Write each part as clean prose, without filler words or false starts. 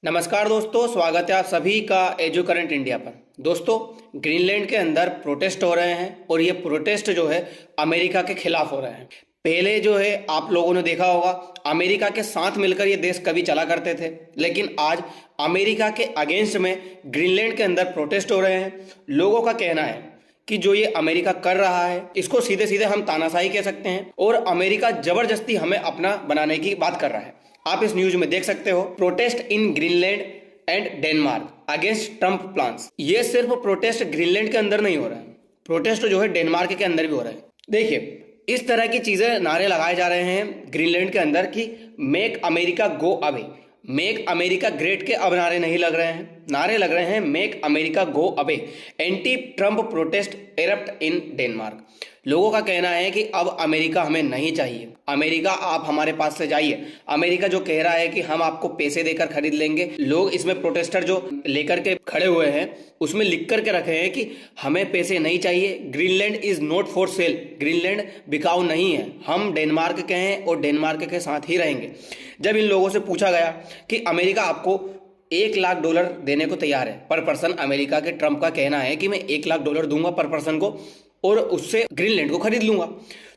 नमस्कार दोस्तों, स्वागत है आप सभी का एजू करंट इंडिया पर। दोस्तों, ग्रीनलैंड के अंदर प्रोटेस्ट हो रहे हैं और ये प्रोटेस्ट जो है अमेरिका के खिलाफ हो रहे हैं। पहले जो है आप लोगों ने देखा होगा, अमेरिका के साथ मिलकर ये देश कभी चला करते थे, लेकिन आज अमेरिका के अगेंस्ट में ग्रीनलैंड के अंदर प्रोटेस्ट हो रहे हैं। लोगों का कहना है कि जो ये अमेरिका कर रहा है इसको सीधे सीधे हम तानाशाही कह सकते हैं और अमेरिका जबरदस्ती हमें अपना बनाने की बात कर रहा है। आप इस न्यूज में देख सकते हो, protest in Greenland and Denmark against Trump plans. ये सिर्फ प्रोटेस्ट ग्रीनलैंड के अंदर नहीं हो रहा है, प्रोटेस्ट जो है डेनमार्क के अंदर भी हो रहा है। देखिए, इस तरह की चीजें नारे लगाए जा रहे हैं ग्रीनलैंड के अंदर कि make America go away, make America great के अब नारे नहीं लग रहे हैं, नारे लग रहे हैं make America go away. Anti Trump protest erupt इन डेनमार्क। लोगों का कहना है कि अब अमेरिका हमें नहीं चाहिए, अमेरिका आप हमारे पास से जाइए। अमेरिका जो कह रहा है कि हम आपको पैसे देकर खरीद लेंगे। लोग इसमें प्रोटेस्टर जो लेकर के खड़े हुए हैं उसमें लिख करके रखे हैं कि हमें पैसे नहीं चाहिए, Greenland is not for sale, Greenland बिकाऊ नहीं है, हम डेनमार्क के हैं और डेनमार्क के साथ ही रहेंगे। जब इन लोगों से पूछा गया कि अमेरिका आपको $1 लाख देने को तैयार है पर पर्सन, अमेरिका के ट्रम्प का कहना है कि मैं $1 लाख दूंगा पर पर्सन को और उससे ग्रीनलैंड को खरीद लूंगा,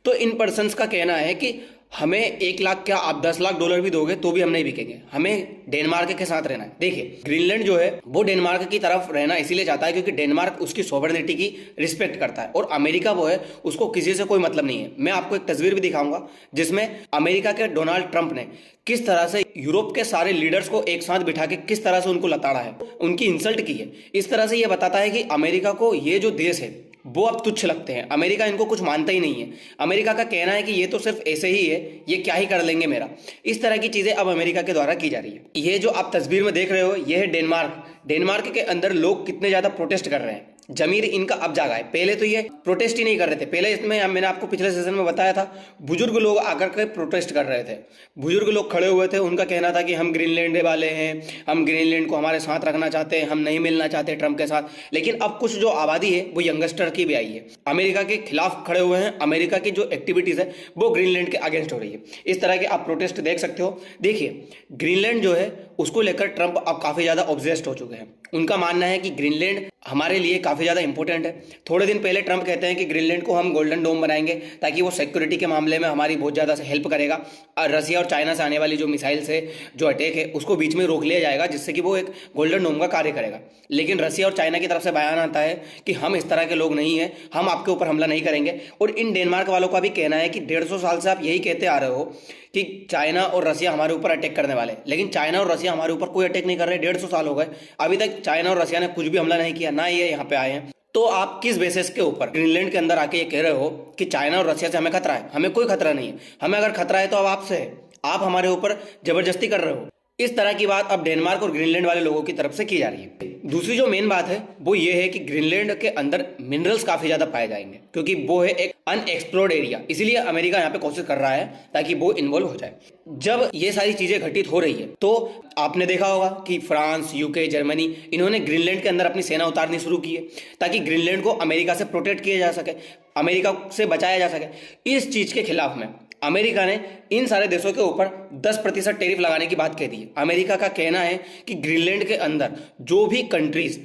तो इन पर्सन्स का कहना है कि हमें 1 लाख क्या आप $10 लाख भी दोगे तो भी हम नहीं बिकेंगे, हमें डेनमार्क के साथ रहना है। देखिए, ग्रीनलैंड जो है वो डेनमार्क की तरफ रहना इसीलिए चाहता है क्योंकि डेनमार्क उसकी सॉवरेनिटी की रिस्पेक्ट करता है और अमेरिका वो है उसको किसी से कोई मतलब नहीं है। मैं आपको एक तस्वीर भी दिखाऊंगा जिसमें अमेरिका के डोनाल्ड ट्रंप ने किस तरह से यूरोप के सारे लीडर्स को एक साथ बिठा के किस तरह से उनको लताड़ा है, उनकी इंसल्ट की है। इस तरह से यह बताता है कि अमेरिका को ये जो देश है वो अब तुच्छ लगते हैं, अमेरिका इनको कुछ मानता ही नहीं है। अमेरिका का कहना है कि ये तो सिर्फ ऐसे ही है, ये क्या ही कर लेंगे मेरा। इस तरह की चीजें अब अमेरिका के द्वारा की जा रही है। ये जो आप तस्वीर में देख रहे हो ये है डेनमार्क। डेनमार्क के अंदर लोग कितने ज्यादा प्रोटेस्ट कर रहे हैं, जमीर इनका अब जागा है। पहले तो ये प्रोटेस्ट ही नहीं कर रहे थे, पहले इसमें मैंने आपको पिछले सेशन में बताया था, बुजुर्ग लोग आकर के प्रोटेस्ट कर रहे थे। बुजुर्ग लोग खड़े हुए थे, उनका कहना था कि हम ग्रीनलैंड वाले हैं, हम ग्रीनलैंड को हमारे साथ रखना चाहते हैं, हम नहीं मिलना चाहते ट्रम्प के साथ। लेकिन अब कुछ जो आबादी है वो यंगस्टर की भी आई है, अमेरिका के खिलाफ खड़े हुए हैं। अमेरिका की जो एक्टिविटीज है वो ग्रीनलैंड के अगेंस्ट हो रही है। इस तरह के आप प्रोटेस्ट देख सकते हो। देखिए, ग्रीनलैंड जो है उसको लेकर ट्रम्प अब काफी ज्यादा ऑब्सेस्ड हो चुके हैं। उनका मानना है कि ग्रीनलैंड हमारे लिए काफी ज्यादा इंपॉर्टेंट है। थोड़े दिन पहले ट्रम्प कहते हैं कि ग्रीनलैंड को हम गोल्डन डोम बनाएंगे ताकि वो सिक्योरिटी के मामले में हमारी बहुत ज्यादा हेल्प करेगा। और रसिया और चाइना से आने वाली जो मिसाइल से जो अटैक है उसको बीच में रोक लिया जाएगा जिससे कि वो एक गोल्डन डोम का कार्य करेगा। लेकिन रसिया और चाइना की तरफ से बयान आता है कि हम इस तरह के लोग नहीं है, हम आपके ऊपर हमला नहीं करेंगे। और इन डेनमार्क वालों का भी कहना है कि 150 साल से आप यही कहते आ रहे हो कि चाइना और रसिया हमारे ऊपर अटैक करने वाले, लेकिन चाइना और रसिया हमारे ऊपर कोई अटैक नहीं कर रहे। 150 साल हो गए, अभी तक चाइना और रसिया ने कुछ भी हमला नहीं किया, ना ये यहाँ पे आए हैं। तो आप किस बेसिस के ऊपर ग्रीनलैंड के अंदर आके ये कह रहे हो कि चाइना और रसिया से हमें खतरा है? हमें कोई खतरा नहीं है। हमें अगर खतरा है तो अब आपसे है, आप हमारे ऊपर जबरदस्ती कर रहे हो। इस तरह की बात अब डेनमार्क और ग्रीनलैंड वाले लोगों की तरफ से की जा रही है। दूसरी जो मेन बात है वो ये है कि ग्रीनलैंड के अंदर मिनरल्स काफी ज्यादा पाए जाएंगे क्योंकि वो है एक अनएक्सप्लोर्ड एरिया, इसीलिए अमेरिका यहाँ पे कोशिश कर रहा है ताकि वो इन्वॉल्व हो जाए। जब ये सारी चीजें घटित हो रही है तो आपने देखा होगा कि फ्रांस, यूके, जर्मनी इन्होंने ग्रीनलैंड के अंदर अपनी सेना उतारनी शुरू की है ताकि ग्रीनलैंड को अमेरिका से प्रोटेक्ट किया जा सके, अमेरिका से बचाया जा सके। इस चीज के खिलाफ में अमेरिका ने इन सारे देशों के ऊपर 10% टैरिफ लगाने की बात कह दी है। अमेरिका का कहना है कि ग्रीनलैंड के अंदर जो भी कंट्रीज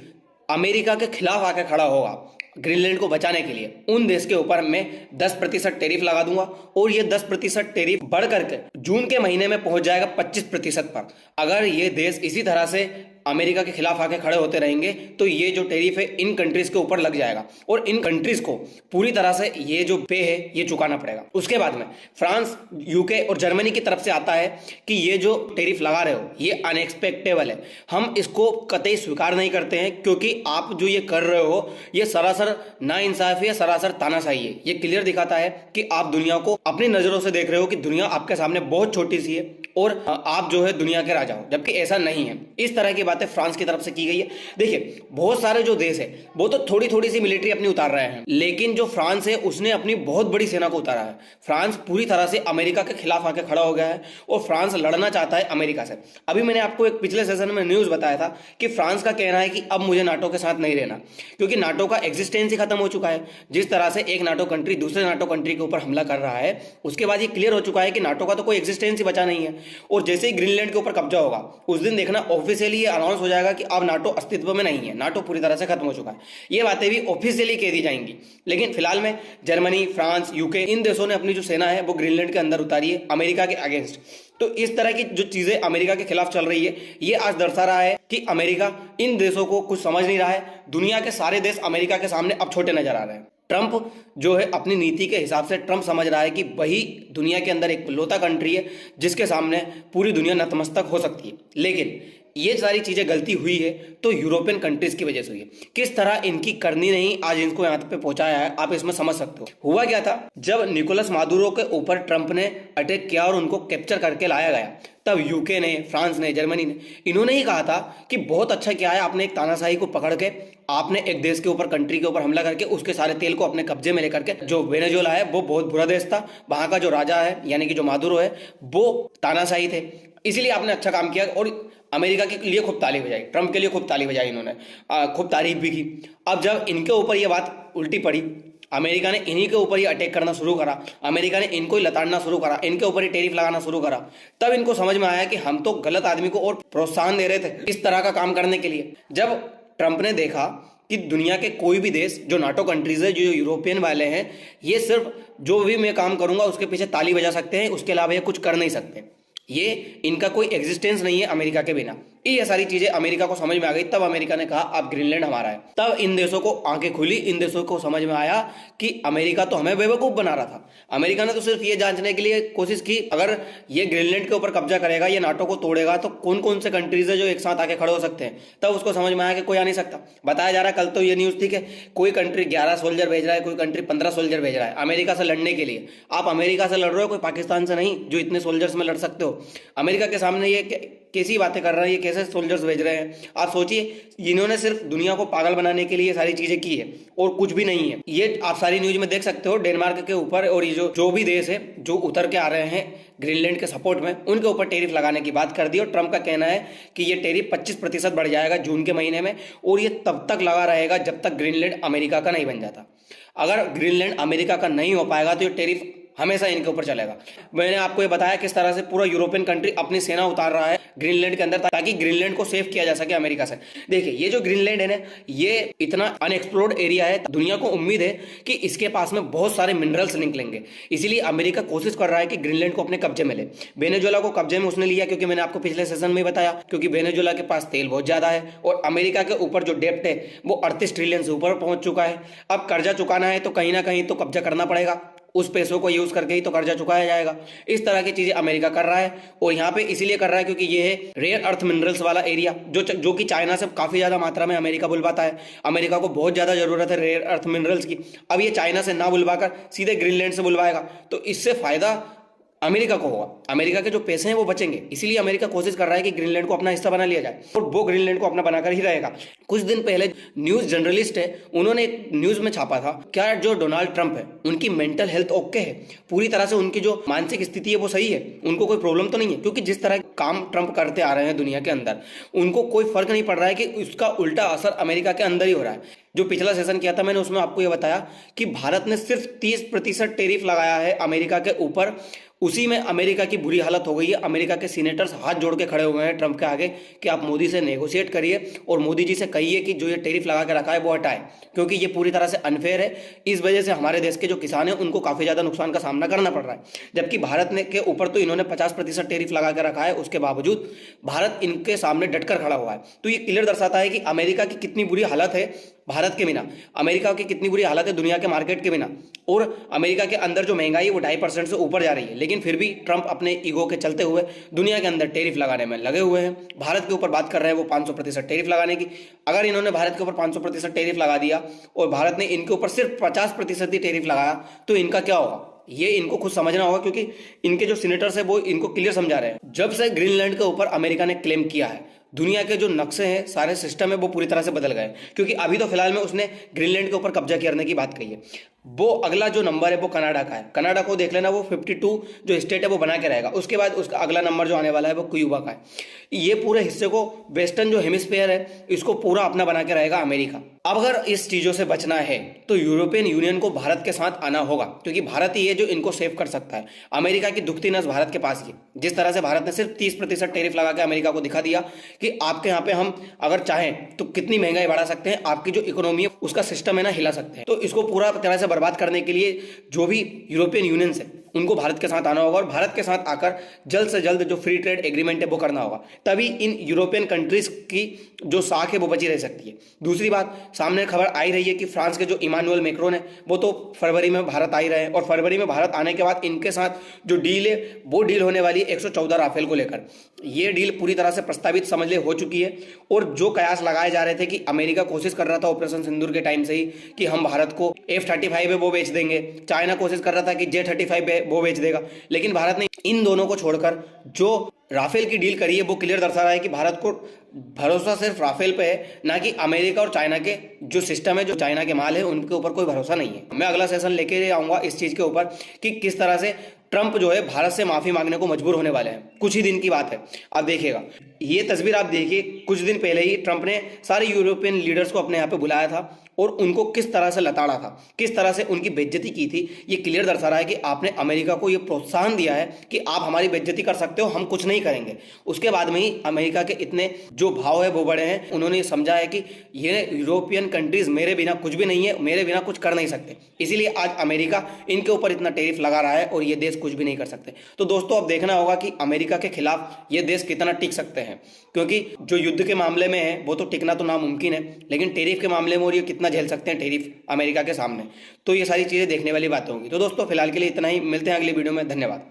अमेरिका के खिलाफ आकर खड़ा होगा ग्रीनलैंड को बचाने के लिए, उन देश के ऊपर मैं 10% टैरिफ लगा दूंगा और ये 10% टैरिफ बढ़ करके जून के महीने में पहुंच जाएगा 25% पर। अगर ये देश इसी तरह से अमेरिका के खिलाफ आके खड़े होते रहेंगे तो ये जो टैरिफ है इन कंट्रीज के ऊपर लग जाएगा और इन कंट्रीज को पूरी तरह से ये जो पे है ये चुकाना पड़ेगा। उसके बाद में फ्रांस, यूके और जर्मनी की तरफ से आता है कि ये जो टैरिफ लगा रहे हो ये अनएक्सपेक्टेबल है, हम इसको कतई स्वीकार नहीं करते हैं क्योंकि आप जो ये कर रहे हो ये सरासर नाइंसाफी है, सरासर तानाशाही है। ये क्लियर दिखाता है कि आप दुनिया को अपनी नजरों से देख रहे हो कि दुनिया आपके सामने बहुत छोटी सी है और आप जो है दुनिया के राजा हो, जबकि ऐसा नहीं है। इस तरह की बातें फ्रांस की तरफ से की गई है। देखिए, बहुत सारे जो देश है वो तो थोड़ी थोड़ी सी मिलिट्री अपनी उतार रहे हैं, लेकिन जो फ्रांस है उसने अपनी बहुत बड़ी सेना को उतारा है। फ्रांस पूरी तरह से अमेरिका के खिलाफ आके खड़ा हो गया है और फ्रांस लड़ना चाहता है अमेरिका से। अभी मैंने आपको एक पिछले सेशन में न्यूज बताया था कि फ्रांस का कहना है कि अब मुझे नाटो के साथ नहीं रहना क्योंकि नाटो का एग्जिस्टेंस ही खत्म हो चुका है। जिस तरह से एक नाटो कंट्री दूसरे नाटो कंट्री के ऊपर हमला कर रहा है उसके बाद ये क्लियर हो चुका है कि नाटो का तो कोई एग्जिस्टेंस ही बचा नहीं है। और जैसे ही ग्रीनलैंड के ऊपर कब्जा होगा उस दिन देखना ऑफिशियली ये अनाउंस हो जाएगा कि अब नाटो अस्तित्व में नहीं है, नाटो पूरी तरह से खत्म हो चुका है। ये बातें भी ऑफिशियली कह दी जाएंगी। लेकिन फिलहाल में जर्मनी, फ्रांस, यूके इन देशों ने अपनी जो सेना है वो ग्रीनलैंड के अंदर उतारी है अमेरिका के अगेंस्ट। तो इस तरह की जो चीजें अमेरिका के खिलाफ चल रही है ये आज दर्शा रहा है कि अमेरिका इन देशों को कुछ समझ नहीं रहा है। दुनिया के सारे देश अमेरिका के सामने अब छोटे नजर आ रहे हैं। ट्रंप जो है अपनी नीति के हिसाब से ट्रंप समझ रहा है कि वही दुनिया के अंदर एक इकलौता कंट्री है जिसके सामने पूरी दुनिया नतमस्तक हो सकती है। लेकिन ये सारी चीजें गलती हुई है तो यूरोपियन कंट्रीज की वजह से हुई है। किस तरह इनकी करनी नहीं आज इनको यहाँ पे पहुंचाया है आप इसमें समझ सकते हो। हुआ क्या था, जब निकोलस मादुरो के ऊपर ट्रंप ने अटैक किया और उनको कैप्चर करके लाया गया, तब यूके ने, फ्रांस ने, जर्मनी ने, इन्होंने ही कहा था कि बहुत अच्छा किया है आपने एक तानाशाही को पकड़ के, आपने एक देश के ऊपर, कंट्री के ऊपर हमला करके उसके सारे तेल को अपने कब्जे में लेकर के। जो वेनेजुएला है वो बहुत बुरा देश था, वहां का जो राजा है यानी कि जो मादुरो है वो तानाशाही थे, इसीलिए आपने अच्छा काम किया। और अमेरिका के लिए खूब ताली बजाई, ट्रंप के लिए खूब ताली बजाई इन्होंने, खूब तारीफ भी की। अब जब इनके ऊपर ये बात उल्टी पड़ी, अमेरिका ने इन्हीं के ऊपर ही अटैक करना शुरू करा, अमेरिका ने इनको ही लताड़ना शुरू करा, इनके ऊपर ही टेरिफ लगाना शुरू करा, तब इनको समझ में आया कि हम तो गलत आदमी को और प्रोत्साहन दे रहे थे इस तरह का काम करने के लिए। जब ट्रंप ने देखा कि दुनिया के कोई भी देश जो नाटो कंट्रीज है, जो यूरोपियन वाले हैं, ये सिर्फ जो भी मैं काम करूंगा उसके पीछे ताली बजा सकते हैं, उसके अलावा ये कुछ कर नहीं सकते, ये इनका कोई एग्जिस्टेंस नहीं है अमेरिका के बिना। ये सारी चीजें अमेरिका को समझ में आ गई। तब अमेरिका ने कहा अब ग्रीनलैंड हमारा है। तब इन देशों को आंखें खुली, इन देशों को समझ में आया कि अमेरिका तो हमें बेवकूफ बना रहा था। अमेरिका ने तो सिर्फ ये जांचने के लिए कोशिश की अगर ये ग्रीनलैंड के ऊपर कब्जा करेगा, ये नाटो को तोड़ेगा तो कौन कौन से कंट्रीज है जो एक साथ आके खड़े हो सकते हैं। तब उसको समझ में आया कि कोई आ नहीं सकता। बताया जा रहा है, कल तो ये न्यूज थी कि कोई कंट्री 11 सोल्जर भेज रहा है, कोई कंट्री 15 सोल्जर भेज रहा है अमेरिका से लड़ने के लिए। आप अमेरिका से लड़ रहे हो, कोई पाकिस्तान से नहीं जो इतने सोल्जर्स में लड़ सकते हो। अमेरिका के सामने ये कैसी बातें कर रहे हैं, ये कैसे सोल्जर्स भेज रहे हैं। आप सोचिए, इन्होंने सिर्फ दुनिया को पागल बनाने के लिए ये सारी चीजें की है और कुछ भी नहीं है। ये आप सारी न्यूज में देख सकते हो, डेनमार्क के ऊपर और ये जो भी देश है जो उतर के आ रहे हैं ग्रीनलैंड के सपोर्ट में, उनके ऊपर टेरिफ लगाने की बात कर दी। और ट्रंप का कहना है कि ये टेरिफ 25% बढ़ जाएगा जून के महीने में, और ये तब तक लगा रहेगा जब तक ग्रीनलैंड अमेरिका का नहीं बन जाता। अगर ग्रीनलैंड अमेरिका का नहीं हो पाएगा तो ये टेरिफ हमेशा इनके ऊपर चलेगा। मैंने आपको ये बताया किस तरह से पूरा यूरोपियन कंट्री अपनी सेना उतार रहा है ग्रीनलैंड के अंदर ताकि ग्रीनलैंड को सेव किया जा सके अमेरिका से। देखिए, ये जो ग्रीनलैंड है ना, ये इतना अनएक्सप्लोर्ड एरिया है, दुनिया को उम्मीद है कि इसके पास में बहुत सारे मिनरल्स निकलेंगे। इसीलिए अमेरिका कोशिश कर रहा है कि ग्रीनलैंड को अपने कब्जे में ले। वेनेजुएला को कब्जे में उसने लिया क्योंकि मैंने आपको पिछले सेशन में बताया, क्योंकि वेनेजुएला के पास तेल बहुत ज्यादा है और अमेरिका के ऊपर जो डेप्ट है वो 38 ट्रिलियन से ऊपर पहुंच चुका है। अब कर्जा चुकाना है तो कहीं ना कहीं तो कब्जा करना पड़ेगा, उस पैसों को यूज करके ही तो कर्जा चुकाया जाएगा। इस तरह की चीजें अमेरिका कर रहा है, और यहाँ पे इसीलिए कर रहा है क्योंकि ये है रेयर अर्थ मिनरल्स वाला एरिया जो कि चाइना से काफी ज्यादा मात्रा में अमेरिका बुलवाता है। अमेरिका को बहुत ज्यादा जरूरत है रेयर अर्थ मिनरल्स की। अब ये चाइना से ना बुलवाकर सीधे ग्रीनलैंड से बुलवाएगा तो इससे फायदा अमेरिका को होगा, अमेरिका के जो पैसे हैं वो बचेंगे। इसीलिए अमेरिका कोशिश कर रहा है कि ग्रीनलैंड को अपना हिस्सा बना लिया जाए, और वो ग्रीनलैंड को अपना बनाकर ही रहेगा। कुछ दिन पहले न्यूज जर्नलिस्ट है, उन्होंने एक न्यूज में छापा था, क्या जो डोनाल्ड ट्रंप है उनकी मेंटल हेल्थ ओके है, पूरी तरह से उनकी जो मानसिक स्थिति है वो सही है, उनको कोई प्रॉब्लम तो नहीं है। क्योंकि जिस तरह काम ट्रंप करते आ रहे हैं दुनिया के अंदर, उनको कोई फर्क नहीं पड़ रहा है कि उसका उल्टा असर अमेरिका के अंदर ही हो रहा है। जो पिछला सेशन किया था मैंने, उसमें आपको ये बताया कि भारत ने सिर्फ 30% टेरिफ लगाया है अमेरिका के ऊपर, उसी में अमेरिका की बुरी हालत हो गई है। अमेरिका के सीनेटर्स हाथ जोड़ के खड़े हुए हैं ट्रंप के आगे कि आप मोदी से नेगोशिएट करिए और मोदी जी से कहिए कि जो ये टेरिफ लगा के रखा है वो हटाए, क्योंकि ये पूरी तरह से अनफेयर है। इस वजह से हमारे देश के जो किसान हैं उनको काफी ज्यादा नुकसान का सामना करना पड़ रहा है। जबकि भारत ने के ऊपर तो इन्होंने 50% टेरिफ लगा के रखा है, उसके बावजूद भारत इनके सामने डटकर खड़ा हुआ है। तो ये क्लियर दर्शाता है कि अमेरिका की कितनी बुरी हालत है भारत के बिना, अमेरिका की कितनी बुरी हालत है दुनिया के मार्केट के बिना, और अमेरिका के अंदर जो महंगाई है वो 2.5% से ऊपर जा रही है। लेकिन फिर भी ट्रंप अपने ईगो के चलते हुए दुनिया के अंदर टेरिफ लगाने में लगे हुए हैं। भारत के ऊपर बात कर रहे हैं वो 500% टेरिफ लगाने की। अगर इन्होंने भारत के ऊपर 500% टेरिफ लगा दिया और भारत ने इनके ऊपर सिर्फ 50% ही टेरिफ लगाया तो इनका क्या होगा, ये इनको खुद समझना होगा, क्योंकि इनके जो सीनेटर्स है वो इनको क्लियर समझा रहे हैं। जब से ग्रीनलैंड के ऊपर अमेरिका ने क्लेम किया है, दुनिया के जो नक्शे हैं, सारे सिस्टम है वो पूरी तरह से बदल गए, क्योंकि अभी तो फिलहाल में उसने ग्रीनलैंड के ऊपर कब्जा करने की बात कही है। वो अगला जो नंबर है वो कनाडा का है। कनाडा को देख लेना, वो 52 जो स्टेट है वो बना के रहेगा। उसके बाद उसका अगला नंबर जो आने वाला है वो क्यूबा का है। ये पूरे हिस्से को, वेस्टर्न जो हेमिस्फीयर है, इसको पूरा अपना बना के रहेगा अमेरिका। अब अगर इस चीजों से बचना है तो यूरोपियन यूनियन को भारत के साथ आना होगा, क्योंकि भारत ही है जो इनको सेव कर सकता है। अमेरिका की दुखती नस भारत के पास ही। जिस तरह से भारत ने सिर्फ 30% टैरिफ लगा के अमेरिका को दिखा दिया कि आपके यहाँ पे हम अगर चाहें तो कितनी महंगाई बढ़ा सकते हैं, आपकी जो इकोनॉमी है उसका सिस्टम है ना हिला सकते हैं। तो इसको पूरा तरह से बर्बाद करने के लिए जो भी यूरोपियन यूनियन है उनको भारत के साथ आना होगा, और भारत के साथ आकर जल्द से जल्द जो फ्री ट्रेड एग्रीमेंट है वो करना होगा। तभी इन यूरोपियन कंट्रीज की जो साख है वो बची रह सकती है। दूसरी बात, सामने खबर आई रही है कि फ्रांस के जो इमानुएल मैक्रोन है वो तो फरवरी में भारत आ ही रहे हैं, और फरवरी में भारत आने के बाद इनके साथ जो डील है वो डील होने वाली है 114 राफेल को लेकर। ये डील पूरी तरह से प्रस्तावित समझ ले हो चुकी है। और जो कयास लगाए जा रहे थे कि अमेरिका कोशिश कर रहा था ऑपरेशन सिंदूर के टाइम से ही कि हम भारत को F-35 है वो बेच देंगे, चाइना कोशिश कर रहा था कि J-35 वो बेच देगा, लेकिन भारत ने इन दोनों को छोड़कर जो राफेल की डील करी है वो क्लियर दर्शा रहा है कि भारत को भरोसा सिर्फ राफेल पे है, ना कि अमेरिका और चाइना के जो सिस्टम है, जो चाइना के माल है उनके ऊपर कोई भरोसा नहीं है। मैं अगला सेशन लेके आऊंगा इस चीज के ऊपर कि किस तरह से ट्रंप जो है भारत से माफी मांगने को मजबूर होने वाले हैं। कुछ ही दिन की बात है, आप देखिएगा। ये तस्वीर आप देखिए, कुछ दिन पहले ही ट्रंप ने सारे यूरोपियन लीडर्स को अपने यहाँ पे बुलाया था और उनको किस तरह से लताड़ा था, किस तरह से उनकी बेइज्जती की थी। ये क्लियर दर्शा रहा है कि आपने अमेरिका को ये प्रोत्साहन दिया है कि आप हमारी बेइज्जती कर सकते हो, हम कुछ नहीं करेंगे। उसके बाद में ही अमेरिका के इतने जो भाव है वो बढ़े हैं। उन्होंने समझा है कि ये यूरोपियन कंट्रीज मेरे बिना कुछ भी नहीं है, मेरे बिना कुछ कर नहीं सकते, इसीलिए आज अमेरिका इनके ऊपर इतना टैरिफ लगा रहा है और ये देश कुछ भी नहीं कर सकते। तो दोस्तों अब देखना होगा कि अमेरिका के खिलाफ ये देश कितना टिक सकते हैं, क्योंकि जो युद्ध के मामले में है वो तो टिकना तो नामुमकिन है, लेकिन टैरिफ के मामले में और ये कितना झेल सकते हैं टैरिफ अमेरिका के सामने। तो ये सारी चीज़ें देखने वाली बातें होंगी। तो दोस्तों फिलहाल के लिए इतना ही, मिलते हैं अगली वीडियो में। धन्यवाद।